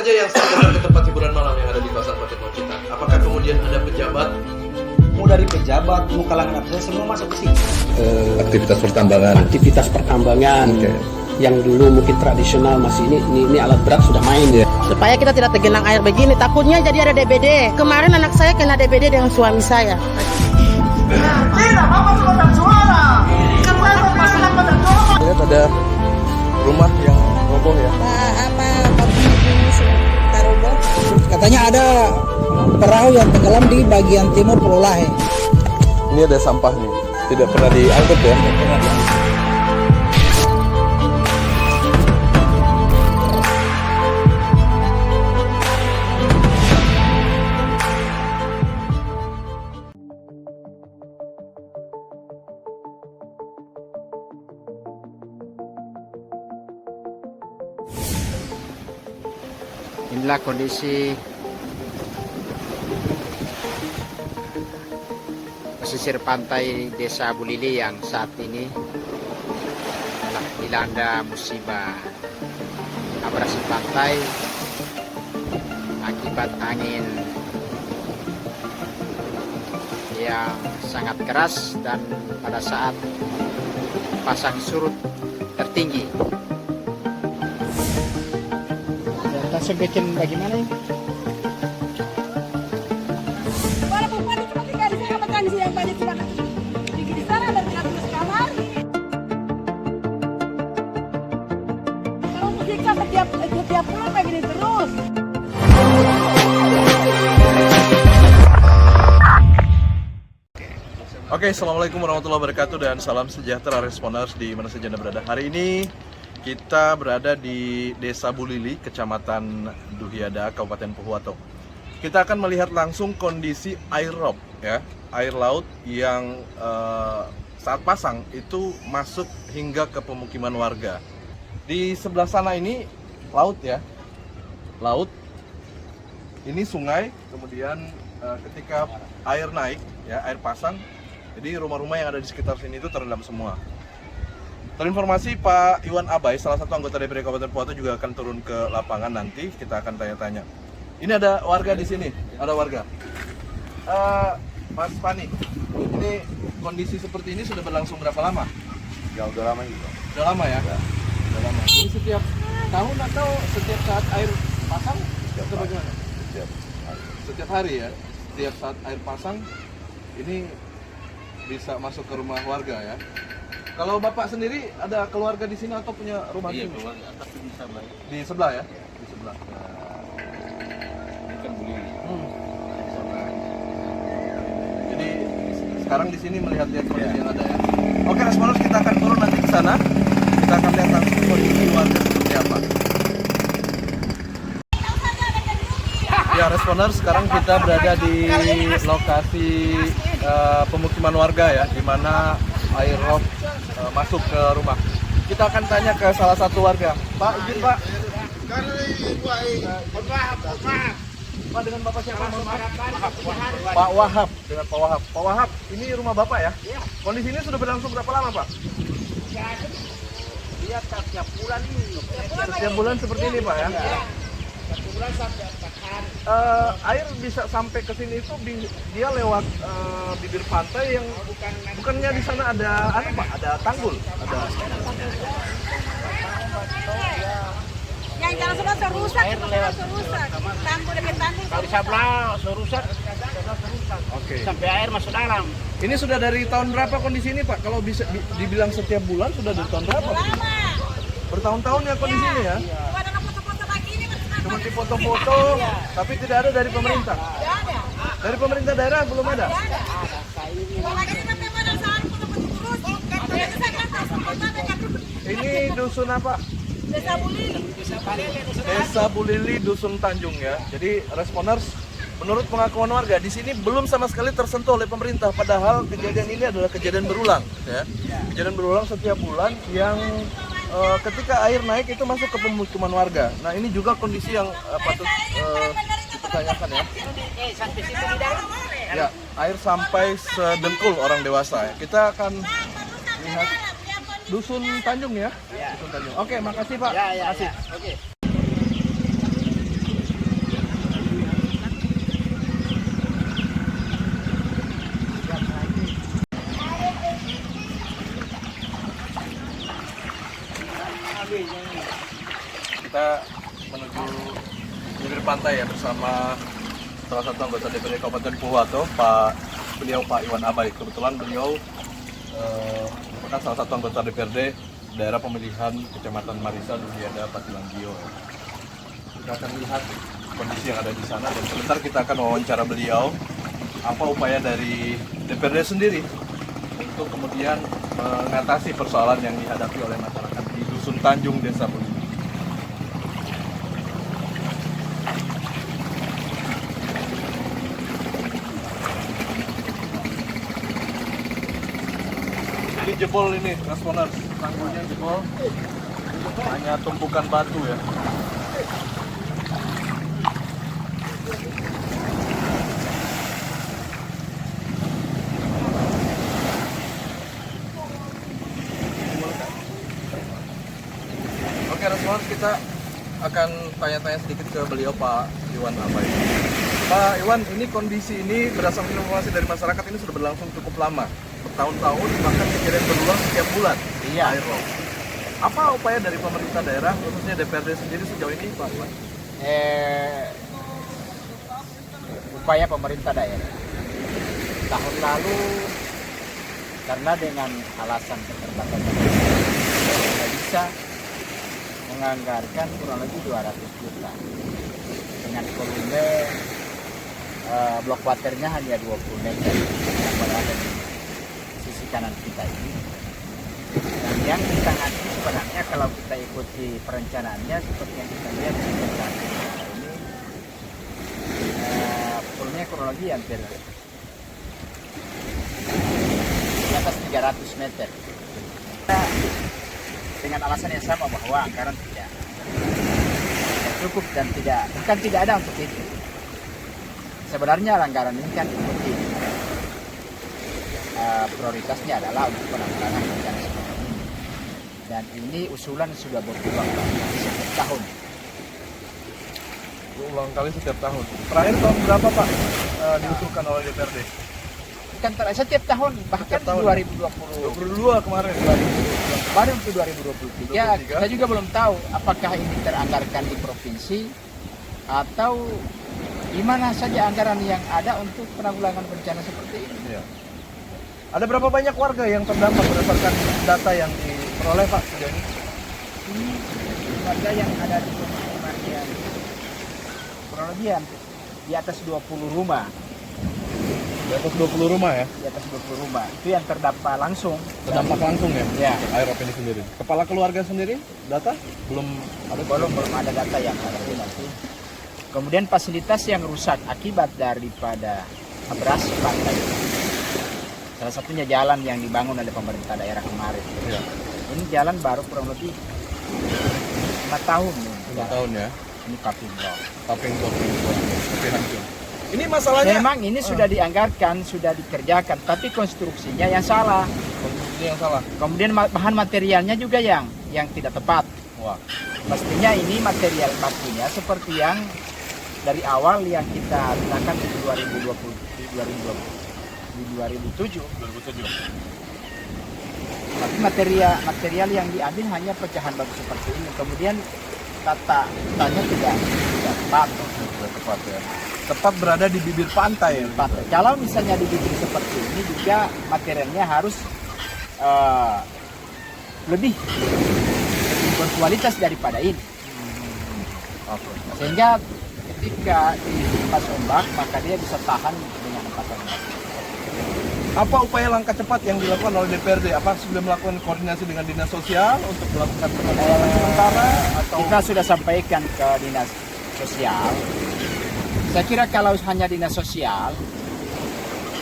saja yang datang ke tempat hiburan malam yang ada di kawasan Paten Maucita? Apakah kemudian ada pejabat? Mau dari pejabat, mau kalangan atas, semua masuk ke sini. Aktivitas pertambangan. Aktivitas pertambangan. Okay. Yang dulu mungkin tradisional masih ini alat berat sudah main ya. Supaya kita tidak tergenang air begini, takutnya jadi ada DBD. Kemarin anak saya kena DBD dengan suami saya. Lihat ada rumah yang roboh ya. Katanya ada perahu yang tenggelam di bagian timur Pulau Lahe. Ini ada sampah nih. Tidak pernah diangkut ya. Inilah kondisi pesisir pantai Desa Bulili yang saat ini telah dilanda musibah abrasi pantai akibat angin yang sangat keras dan pada saat pasang surut tertinggi. Langsung bikin bagaimana ini? Para perempuan itu ketika di sana makan di yang banyak sudah di sana dan tidak terus kamar. Kalau untuk kita setiap bulan kayak gini terus. Oke, assalamualaikum warahmatullahi wabarakatuh dan salam sejahtera Responders di mana saja Anda berada. Hari ini kita berada di Desa Bulili, Kecamatan Duhiada, Kabupaten Pohuwato. Kita akan melihat langsung kondisi air rob, ya, air laut yang saat pasang itu masuk hingga ke pemukiman warga. Di sebelah sana ini laut ya, laut. Ini sungai. Kemudian ketika air naik, ya, air pasang, jadi rumah-rumah yang ada di sekitar sini itu terendam semua. Terinformasi Pak Iwan Abai, salah satu anggota DPRD Kabupaten Pohuwato juga akan turun ke lapangan nanti. Kita akan tanya-tanya. Ini ada warga di sini, ada warga. Mas Pani, ini kondisi seperti ini sudah berlangsung berapa lama? Ya udah lama juga. Udah lama ya? Udah lama. Ini setiap tahun atau setiap saat air pasang? Atau bagaimana? Setiap hari ya? Setiap saat air pasang, ini bisa masuk ke rumah warga ya? Kalau Bapak sendiri ada keluarga di sini atau punya rumah di sini? Iya, keluarga, tapi di sebelah. Di sebelah ya? Di sebelah. Ikan Bulili. Jadi sekarang di sini melihat-lihat kondisi yang ada ya. Oke, Responders, kita akan turun nanti ke sana. Kita akan lihat langsung kondisi warga seperti apa. Ya, Responders, sekarang kita berada di lokasi pemukiman warga ya, di mana air rob masuk ke rumah. Kita akan tanya ke salah satu warga. Pak, izin Pak. Pak, dengan Bapak siapa? Pak Wahab. Dengan Pak Wahab. Pak Wahab, ini rumah Bapak ya? Kondisi ini sudah berlangsung berapa lama Pak? Iya, setiap bulan ini. Setiap bulan seperti ini Pak ya? Satu bulan sampai 4 hari. Air bisa sampai ke sini itu dia lewat bibir pantai yang bukannya di sana ada Pak, ada tanggul, ada. Yang jalan sudah rusak, rusak. Tanggul demi tanggul. Kalau sebelah rusak. Oke. Sampai air masuk dalam. Ini sudah dari tahun berapa kondisi ini Pak? Kalau bisa dibilang setiap bulan sudah dari tahun berapa? Lama. Bertahun-tahun ya kondisi ini ya? Cuma ada foto-foto lagi ini. Cuma di foto-foto, tapi tidak ada dari pemerintah. Tidak ada. Dari pemerintah daerah belum ada. Lagi ini sampai pada saat foto-foto terus. Ini dusun apa? Desa Bulili. Desa Bulili, Dusun Tanjung ya. Jadi Responders, menurut pengakuan warga di sini belum sama sekali tersentuh oleh pemerintah. Padahal kejadian ini adalah kejadian berulang, ya. Kejadian berulang setiap bulan yang ketika air naik itu masuk ke pemukiman warga. Nah ini juga kondisi yang patut dipertanyakan ya. Sampai situ di dalam. Ya, air sampai sedengkul orang dewasa ya. Kita akan lihat Dusun Tanjung ya. Dusun Tanjung. Oke, makasih Pak. Ya. Makasih. Oke. Kita menuju bibir pantai ya bersama salah satu anggota DPRD Kabupaten Pohuwato, Pak Iwan Abai. Kebetulan beliau merupakan salah satu anggota DPRD daerah pemilihan Kecamatan Marisa, Duhiada, Patilanggio. Kita akan lihat kondisi yang ada di sana dan sebentar kita akan wawancara beliau apa upaya dari DPRD sendiri untuk kemudian mengatasi persoalan yang dihadapi oleh masyarakat di Dusun Tanjung, Desa Bulili. Ini jebol ini, Responers. Tanggulnya jebol. Hanya tumpukan batu ya. Oke, Responers, kita akan tanya-tanya sedikit ke beliau, Pak Iwan Abai. Pak Iwan, ini kondisi ini berdasarkan informasi dari masyarakat ini sudah berlangsung cukup lama, bertahun-tahun, bahkan kejadian berulang setiap bulan. Iya. Air laut. Apa upaya dari pemerintah daerah, khususnya DPRD sendiri sejauh ini, Pak Iwan? Upaya pemerintah daerah tahun lalu karena dengan alasan keterbatasan tidak bisa menganggarkan kurang lebih 200 juta dengan volume blok waternya hanya 20 meter yang berada di sisi kanan kita ini. Dan yang kita nanti sebenarnya kalau kita ikuti perencanaannya seperti yang kita lihat di belakang kita ini, volume kurang lebih hampir di atas 300 meter. Dengan alasan yang sama bahwa anggaran tidak cukup dan bukan tidak ada untuk itu. Sebenarnya anggaran ini kan seperti prioritasnya adalah untuk penanggulangan bencana seperti ini. Dan ini usulan sudah berulang setiap tahun. Berulang kali setiap tahun. Terakhir tahun berapa, Pak, diusulkan oleh DPRD? Bukan setiap tahun, bahkan Setiap tahun. 2020. 22 kemarin. Baru untuk 2023, kita juga belum tahu apakah ini teranggarkan di provinsi atau gimana saja anggaran yang ada untuk penanggulangan bencana seperti ini. Iya. Ada berapa banyak warga yang terdampak berdasarkan data yang diperoleh, Pak, sejauh ini? Ini warga yang ada di pemukiman yang kurang lebih di atas 20 rumah. Di atas 20 rumah ya? Di atas 20 rumah. Itu yang terdampak langsung. Terdampak langsung ya? Ya. Air rob ini sendiri. Kepala keluarga sendiri, data? Belum ada. Belum ada data yang ada nanti. Kemudian fasilitas yang rusak akibat daripada abrasi pantai. Salah satunya jalan yang dibangun oleh pemerintah daerah kemarin. Iya. Ini jalan baru kurang lebih 5 tahun. 5 tahun ya? Ini paving block. Paving block tapi hancur. Ini masalahnya. Memang ini sudah dianggarkan, sudah dikerjakan, tapi konstruksinya yang salah. Konstruksi yang salah. Kemudian bahan materialnya juga yang tidak tepat. Wah. Pastinya ini material bakunya seperti yang dari awal yang kita letakkan di 2007. Tapi material yang diambil hanya pecahan batu seperti ini. Kemudian tatanya tidak tepat. Tidak tepat ya. Tepat berada di bibir pantai. Pantai. Kalau misalnya dibikin seperti ini juga materialnya harus lebih berkualitas daripada ini. Sehingga ketika dihempas ombak maka dia bisa tahan dengan hempatan ombak. Apa upaya langkah cepat yang dilakukan oleh DPRD? Apa sudah melakukan koordinasi dengan dinas sosial untuk melakukan penanggulangan sementara atau Kita sudah sampaikan ke dinas sosial. Saya kira kalau hanya dinas sosial,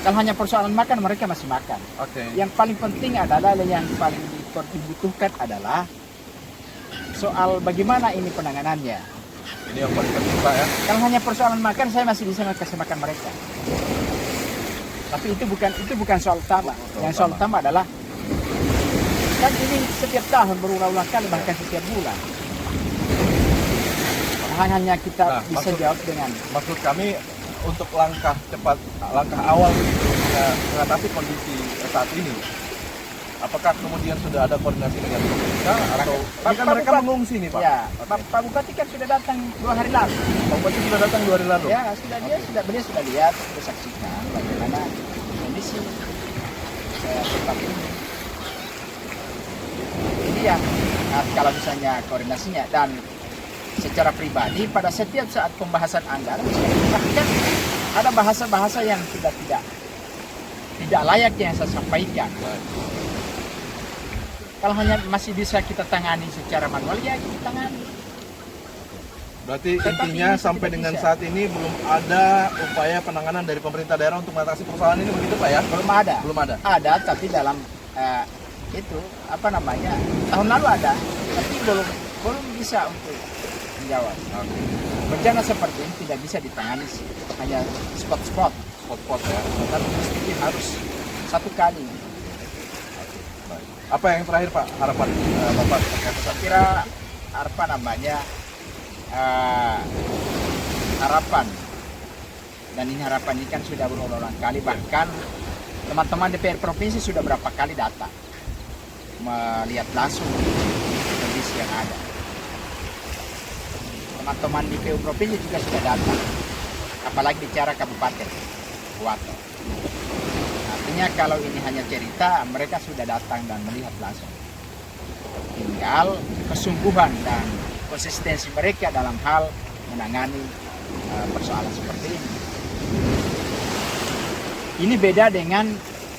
kalau hanya persoalan makan mereka masih makan. Oke. Yang paling penting adalah yang paling dibutuhkan adalah soal bagaimana ini penanganannya. Ini yang paling penting, Pak ya. Kalau hanya persoalan makan saya masih bisa kasih makan mereka. Tapi itu bukan soal utama. Yang soal utama adalah kan ini setiap tahun berulang-ulang kali bahkan setiap bulan. Hanya kita bisa jawab dengan maksud kami untuk langkah cepat, langkah awal gitu, mengatasi kondisi saat ini. Apakah kemudian sudah ada koordinasi dengan pemerintah atau ini kan mereka mengungsi nih Pak? Ya, Pak Bupati kan sudah datang 2 hari lalu. Pak Bupati sudah datang 2 hari lalu? Ya, beliau sudah lihat, sudah saksikan bagaimana kondisi tempat ini. Ini yang kalau misalnya koordinasinya, dan secara pribadi pada setiap saat pembahasan anggaran bahkan ada bahasa-bahasa yang sudah tidak layak yang saya sampaikan. Kalau hanya masih bisa kita tangani secara manual, ya kita tangani. Berarti Tetapi intinya ini sampai tidak dengan bisa. saat ini belum ada upaya penanganan dari pemerintah daerah untuk mengatasi persoalan ini, begitu Pak ya? Belum ada. Belum ada. Ada, tapi dalam itu apa namanya, tahun lalu ada, tapi belum bisa untuk menjawab. Bencana seperti ini tidak bisa ditangani hanya spot-spot ya, tapi mesti harus satu kali. Apa yang terakhir Pak, harapan Bapak terkait Saya kira apa namanya, harapan, dan ini harapan ini kan sudah berulang-ulang kali, bahkan teman-teman DPR provinsi sudah berapa kali datang melihat langsung kondisi yang ada. Teman-teman di PU provinsi juga sudah datang, apalagi bicara kabupaten Puwato. Artinya kalau ini hanya cerita, mereka sudah datang dan melihat langsung. Tinggal kesungguhan dan konsistensi mereka dalam hal menangani persoalan seperti ini. Ini beda dengan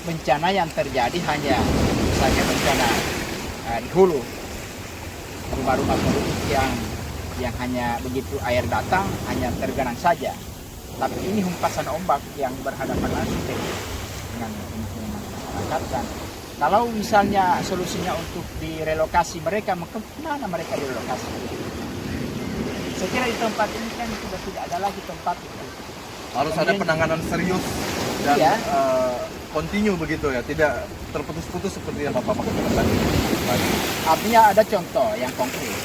bencana yang terjadi hanya misalnya bencana di hulu, rumah-rumah penduduk yang hanya begitu air datang hanya tergenang saja. Tapi ini hempasan ombak yang berhadapan langsung dengan masyarakat. Dan kalau misalnya solusinya untuk direlokasi mereka, maka kemana mereka direlokasi? Saya kira di tempat ini kan sudah tidak ada lagi tempat itu. harus ada penanganan serius dan Iya. kontinu begitu ya, tidak terputus-putus seperti yang Bapak maksudkan tadi. Artinya ada contoh yang konkret.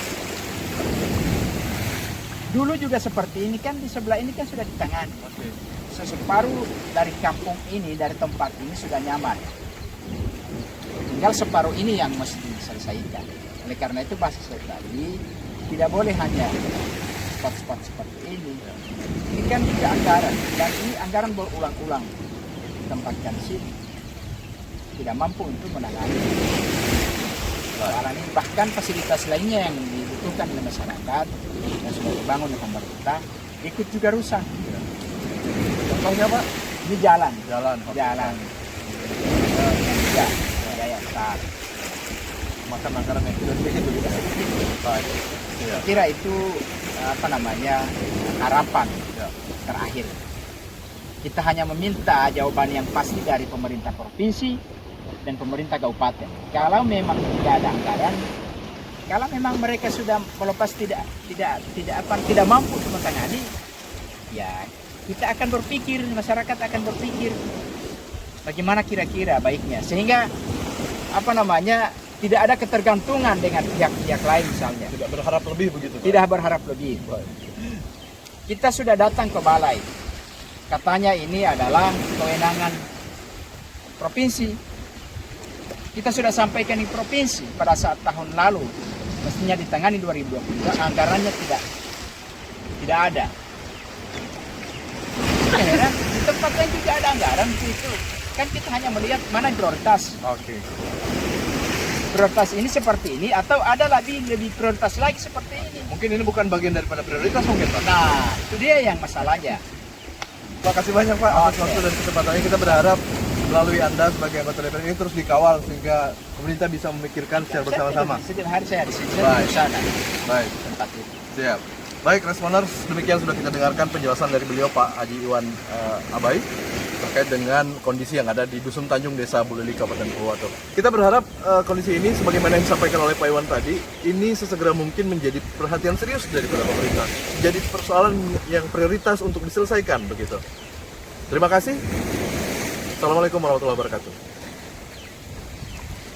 Dulu juga seperti ini kan, di sebelah ini kan sudah ditangani. Separuh dari kampung ini, dari tempat ini sudah nyaman. Tinggal separuh ini yang mesti diselesaikan. Oleh karena itu bahasa saya tadi, tidak boleh hanya spot-spot seperti ini. Ini kan juga anggaran, dan ini anggaran berulang-ulang ditempatkan di sini. Tidak mampu untuk menangani soalan ini. Bahkan fasilitas lainnya yang dibutuhkan oleh masyarakat yang sudah dibangun oleh pemerintah ikut juga rusak. Contohnya Pak? Ini jalan. Jalan. Ya, daya tarik. Makan anggaran yang sudah sedikit begitu. Baik. Ya. Saya kira itu harapan terakhir. Kita hanya meminta jawaban yang pasti dari pemerintah provinsi dan pemerintah kabupaten. Kalau memang tidak ada anggaran, kalau memang mereka sudah melepas tidak mampu untuk menangani, ya kita akan berpikir, masyarakat akan berpikir bagaimana kira-kira baiknya, sehingga tidak ada ketergantungan dengan pihak-pihak lain misalnya. Tidak berharap lebih begitu Pak? Tidak berharap lebih. Kita sudah datang ke balai. Katanya ini adalah kewenangan provinsi. Kita sudah sampaikan di provinsi pada saat tahun lalu. Mestinya ditangani 2022, anggarannya tidak ada. Heran, di tempat lain juga ada anggaran itu. Kan kita hanya melihat mana prioritas. Oke. Prioritas ini seperti ini, atau ada lebih prioritas lagi seperti ini. Mungkin ini bukan bagian daripada prioritas mungkin Pak? Nah, itu dia yang masalahnya. Terima kasih banyak Pak atas Oke. waktu dan kesempatannya. Kita berharap melalui Anda sebagai anggota DPR ini terus dikawal sehingga pemerintah bisa memikirkan secara bersama-sama. Setiap hari saya di sini, Baik. di sana Baik, tempat itu. siap. Baik, Responers, demikian sudah kita dengarkan penjelasan dari beliau Pak Haji Iwan Abai terkait dengan kondisi yang ada di Dusun Tanjung, Desa Bulili, Kabupaten Purworejo. Kita berharap kondisi ini, sebagaimana yang disampaikan oleh Pak Iwan tadi, ini sesegera mungkin menjadi perhatian serius daripada pemerintah. Jadi persoalan yang prioritas untuk diselesaikan, begitu. Terima kasih. Assalamualaikum warahmatullahi wabarakatuh.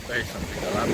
Baik, sampai dalam.